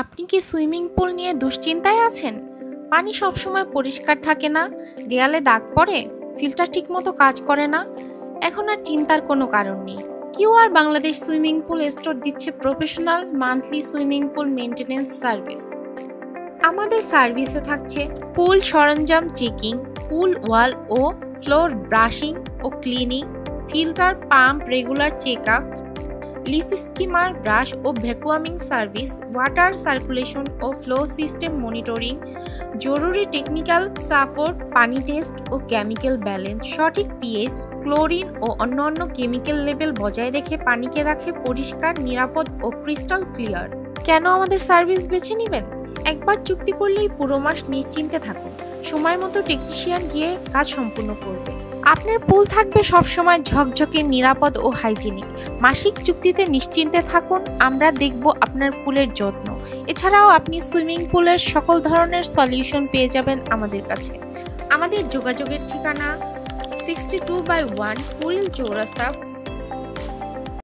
আপনি কি swimming pool নিয়ে দুশ্চিন্তায় আছেন? পানি সবসময় পরিষ্কার থাকে না, দেয়ালে দাগ পড়ে, ফিল্টার ঠিকমতো কাজ করে না। এখন আর চিন্তার কোনো কারণ নেই। Q R Bangladesh swimming pool store দিচ্ছে professional monthly swimming pool maintenance service. আমাদের সার্ভিসে থাকছে পুল সরঞ্জাম চেকিং, পুল ওয়াল ও ফ্লোর ব্রাশিং ও cleaning, filter pump regular checkup, leaf skimmer brush ও ভ্যাকুয়ামিং সার্ভিস, ওয়াটার সার্কুলেশন ও ফ্লো সিস্টেম মনিটরিং, জরুরি টেকনিক্যাল সাপোর্ট, পানি টেস্ট ও কেমিক্যাল ব্যালেন্স, সঠিক পিএইচ, ক্লোরিন ও অন্যান্য কেমিক্যাল লেভেল বজায় রেখে পানিকে রাখে পরিষ্কার, নিরাপদ ও ক্রিস্টাল ক্লিয়ার। কেন আমাদের সার্ভিস বেছে নেবেন? একবার চুক্তি করলেই পুরো মাস নিশ্চিন্তে থাকুন। সময় মতো টেকনিশিয়ান গিয়ে কাজ সম্পূর্ণ করবে। আপনার পুল থাকবে সবসময় ঝকঝকে, নিরাপদ ও হাইজিনিক। মাসিক চুক্তিতে নিশ্চিন্তে থাকুন, আমরা দেখব আপনার পুলের যত্ন। এছাড়াও আপনি সুইমিং পুলের সকল ধরনের সলিউশন পেয়ে যাবেন আমাদের কাছে। আমাদের যোগাযোগের ঠিকানা 62/1 কুড়িল চৌরাস্তা,